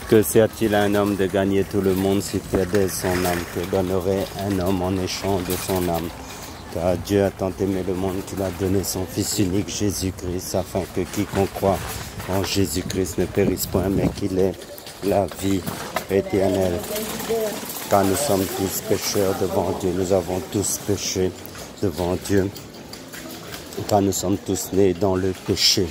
Que sert-il à un homme de gagner tout le monde s'il perdait son âme? Que donnerait un homme en échange de son âme? Car Dieu a tant aimé le monde qu'il a donné son Fils unique Jésus-Christ, afin que quiconque croit en Jésus-Christ ne périsse point, mais qu'il ait la vie éternelle. Car nous sommes tous pécheurs devant Dieu, nous avons tous péché devant Dieu, car nous sommes tous nés dans le péché.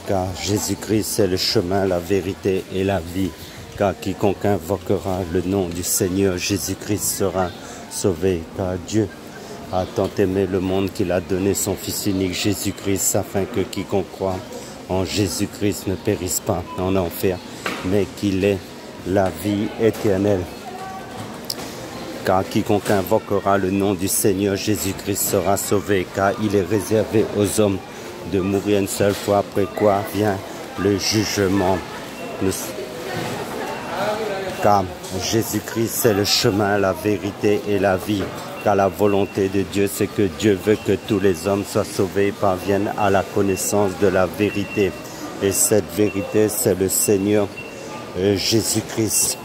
Car Jésus-Christ est le chemin, la vérité et la vie. Car quiconque invoquera le nom du Seigneur Jésus-Christ sera sauvé. Car Dieu a tant aimé le monde qu'il a donné son Fils unique Jésus-Christ, afin que quiconque croit en Jésus-Christ ne périsse pas en enfer, mais qu'il ait la vie éternelle. Car quiconque invoquera le nom du Seigneur Jésus-Christ sera sauvé, car il est réservé aux hommes de mourir une seule fois, après quoi vient le jugement. Car Jésus-Christ est le chemin, la vérité et la vie. Car la volonté de Dieu, c'est que Dieu veut que tous les hommes soient sauvés et parviennent à la connaissance de la vérité. Et cette vérité, c'est le Seigneur Jésus-Christ.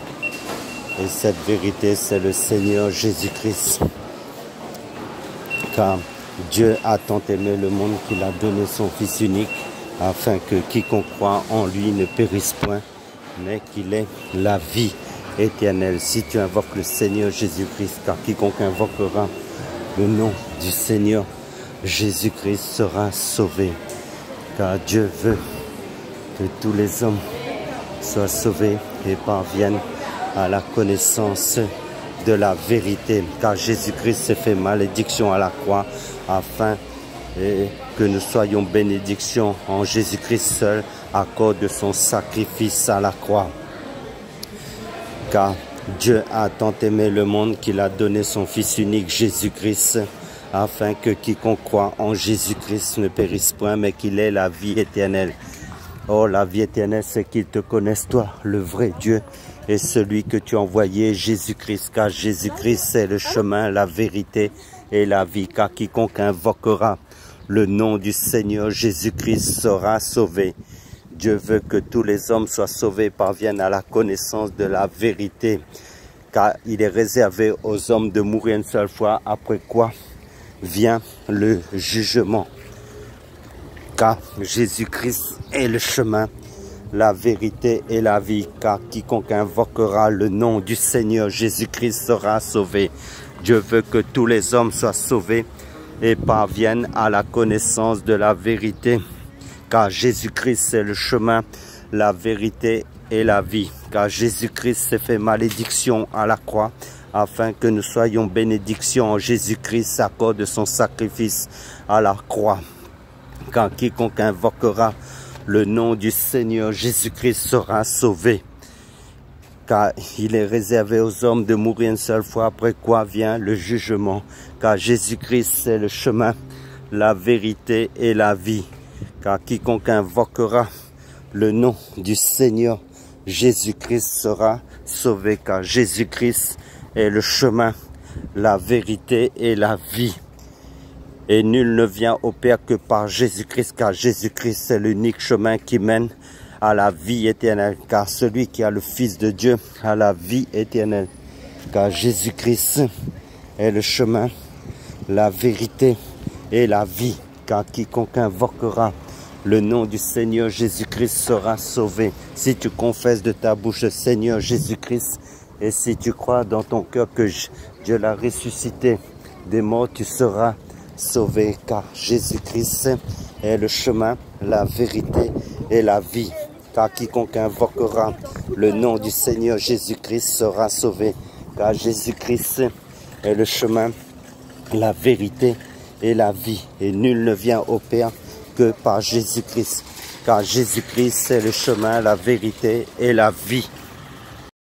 Et cette vérité, c'est le Seigneur Jésus-Christ. Car Dieu a tant aimé le monde qu'il a donné son Fils unique, afin que quiconque croit en lui ne périsse point, mais qu'il ait la vie éternelle. Si tu invoques le Seigneur Jésus-Christ, car quiconque invoquera le nom du Seigneur Jésus-Christ sera sauvé. Car Dieu veut que tous les hommes soient sauvés et parviennent à la connaissance de la vérité. Car Jésus-Christ s'est fait malédiction à la croix, afin que nous soyons bénédiction en Jésus-Christ seul à cause de son sacrifice à la croix. Car Dieu a tant aimé le monde qu'il a donné son Fils unique Jésus-Christ, afin que quiconque croit en Jésus-Christ ne périsse point, mais qu'il ait la vie éternelle. Oh, la vie éternelle, c'est qu'ils te connaissent, toi, le vrai Dieu, et celui que tu as envoyé, Jésus-Christ. Car Jésus-Christ, c'est le chemin, la vérité et la vie. Car quiconque invoquera le nom du Seigneur Jésus-Christ sera sauvé. Dieu veut que tous les hommes soient sauvés, parviennent à la connaissance de la vérité. Car il est réservé aux hommes de mourir une seule fois, après quoi vient le jugement. Car Jésus-Christ est le chemin, la vérité et la vie. Car quiconque invoquera le nom du Seigneur Jésus-Christ sera sauvé. Dieu veut que tous les hommes soient sauvés et parviennent à la connaissance de la vérité. Car Jésus-Christ est le chemin, la vérité et la vie. Car Jésus-Christ s'est fait malédiction à la croix, afin que nous soyons bénédiction en Jésus-Christ à cause de son sacrifice à la croix. Car quiconque invoquera le nom du Seigneur Jésus-Christ sera sauvé. Car il est réservé aux hommes de mourir une seule fois, après quoi vient le jugement. Car Jésus-Christ est le chemin, la vérité et la vie. Car quiconque invoquera le nom du Seigneur Jésus-Christ sera sauvé. Car Jésus-Christ est le chemin, la vérité et la vie. Et nul ne vient au Père que par Jésus-Christ, car Jésus-Christ est l'unique chemin qui mène à la vie éternelle. Car celui qui a le Fils de Dieu a la vie éternelle. Car Jésus-Christ est le chemin, la vérité et la vie. Car quiconque invoquera le nom du Seigneur Jésus-Christ sera sauvé. Si tu confesses de ta bouche le Seigneur Jésus-Christ, et si tu crois dans ton cœur que Dieu l'a ressuscité des morts, tu seras sauvé. Car Jésus-Christ est le chemin, la vérité et la vie. Car quiconque invoquera le nom du Seigneur Jésus-Christ sera sauvé. Car Jésus-Christ est le chemin, la vérité et la vie. Et nul ne vient au Père que par Jésus-Christ. Car Jésus-Christ est le chemin, la vérité et la vie.